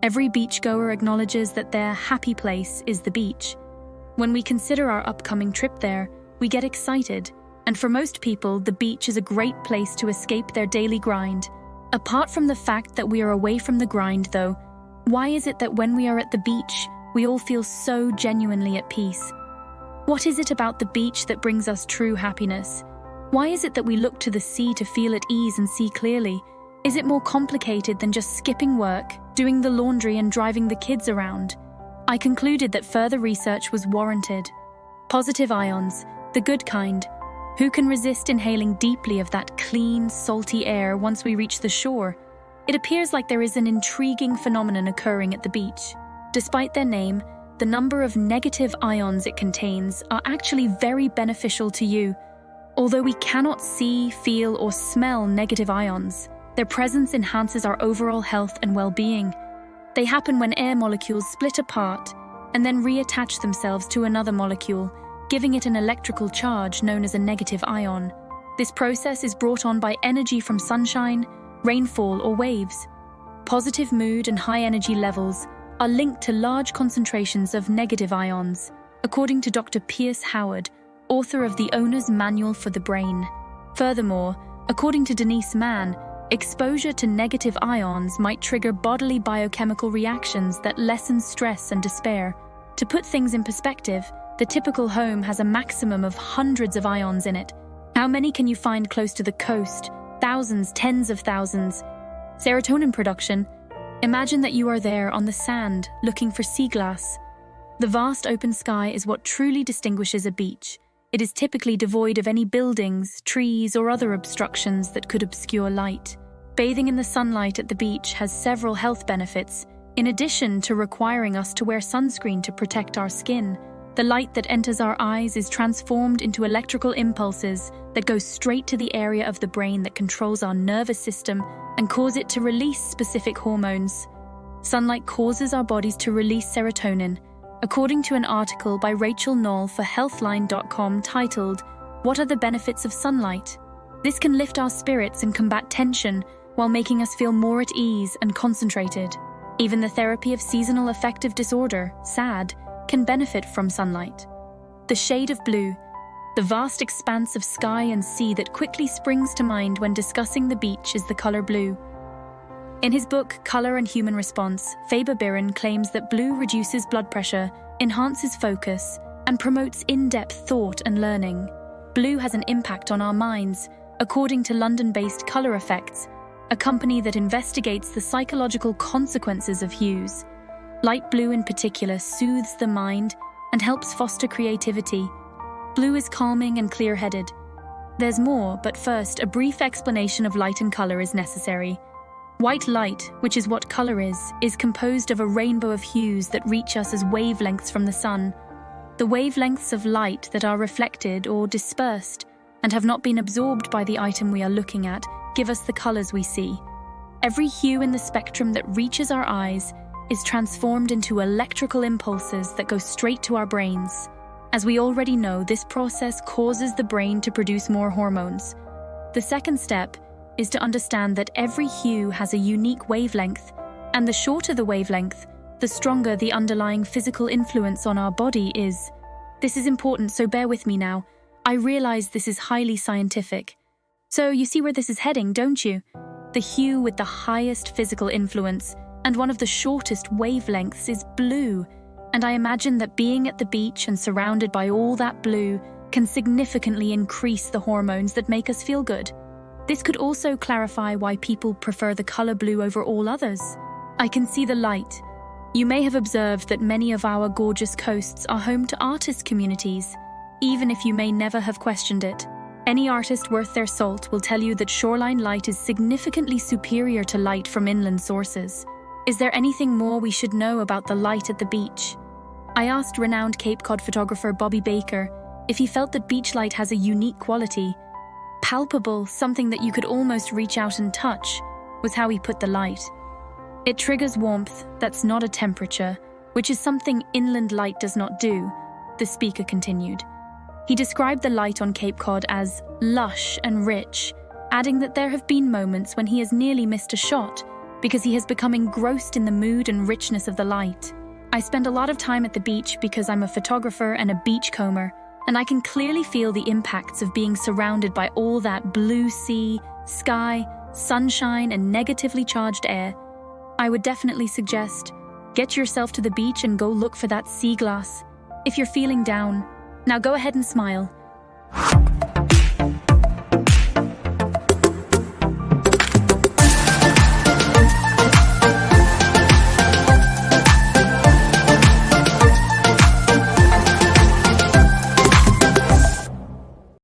Every beachgoer acknowledges that their happy place is the beach. When we consider our upcoming trip there, we get excited, and for most people, the beach is a great place to escape their daily grind. Apart from the fact that we are away from the grind, though, why is it that when we are at the beach, we all feel so genuinely at peace? What is it about the beach that brings us true happiness? Why is it that we look to the sea to feel at ease and see clearly? Is it more complicated than just skipping work, doing the laundry and driving the kids around? I concluded that further research was warranted. Positive ions, the good kind. Who can resist inhaling deeply of that clean, salty air once we reach the shore? It appears like there is an intriguing phenomenon occurring at the beach. Despite their name, the number of negative ions it contains are actually very beneficial to you. Although we cannot see, feel, or smell negative ions, their presence enhances our overall health and well-being. They happen when air molecules split apart and then reattach themselves to another molecule, giving it an electrical charge known as a negative ion. This process is brought on by energy from sunshine, rainfall, or waves. Positive mood and high energy levels are linked to large concentrations of negative ions, according to Dr. Pierce Howard, author of The Owner's Manual for the Brain. Furthermore, according to Denise Mann, exposure to negative ions might trigger bodily biochemical reactions that lessen stress and despair. To put things in perspective, the typical home has a maximum of hundreds of ions in it. How many can you find close to the coast? Thousands, tens of thousands. Serotonin production. Imagine that you are there on the sand, looking for sea glass. The vast open sky is what truly distinguishes a beach. It is typically devoid of any buildings, trees, or other obstructions that could obscure light. Bathing in the sunlight at the beach has several health benefits, in addition to requiring us to wear sunscreen to protect our skin. The light that enters our eyes is transformed into electrical impulses that go straight to the area of the brain that controls our nervous system and cause it to release specific hormones. Sunlight causes our bodies to release serotonin, according to an article by Rachel Knoll for Healthline.com titled, "What are the benefits of sunlight?" This can lift our spirits and combat tension while making us feel more at ease and concentrated. Even the therapy of seasonal affective disorder, SAD, can benefit from sunlight. The shade of blue, the vast expanse of sky and sea that quickly springs to mind when discussing the beach is the color blue. In his book, Color and Human Response, Faber Biren claims that blue reduces blood pressure, enhances focus, and promotes in-depth thought and learning. Blue has an impact on our minds, according to London-based Color Effects, a company that investigates the psychological consequences of hues. Light blue in particular soothes the mind and helps foster creativity. Blue is calming and clear-headed. There's more, but first, a brief explanation of light and color is necessary. White light, which is what color is composed of a rainbow of hues that reach us as wavelengths from the sun. The wavelengths of light that are reflected or dispersed and have not been absorbed by the item we are looking at give us the colors we see. Every hue in the spectrum that reaches our eyes is transformed into electrical impulses that go straight to our brains. As we already know, this process causes the brain to produce more hormones. The second step is to understand that every hue has a unique wavelength, and the shorter the wavelength, the stronger the underlying physical influence on our body is. This is important, so bear with me now. I realize this is highly scientific. So you see where this is heading, don't you? The hue with the highest physical influence and one of the shortest wavelengths is blue, and I imagine that being at the beach and surrounded by all that blue can significantly increase the hormones that make us feel good. This could also clarify why people prefer the color blue over all others. I can see the light. You may have observed that many of our gorgeous coasts are home to artist communities, even if you may never have questioned it. Any artist worth their salt will tell you that shoreline light is significantly superior to light from inland sources. Is there anything more we should know about the light at the beach? I asked renowned Cape Cod photographer Bobby Baker if he felt that beach light has a unique quality. Palpable, something that you could almost reach out and touch, was how he put the light. It triggers warmth that's not a temperature, which is something inland light does not do, the speaker continued. He described the light on Cape Cod as lush and rich, adding that there have been moments when he has nearly missed a shot because he has become engrossed in the mood and richness of the light. I spend a lot of time at the beach because I'm a photographer and a beachcomber, and I can clearly feel the impacts of being surrounded by all that blue sea, sky, sunshine, and negatively charged air. I would definitely suggest, get yourself to the beach and go look for that sea glass. If you're feeling down, now go ahead and smile.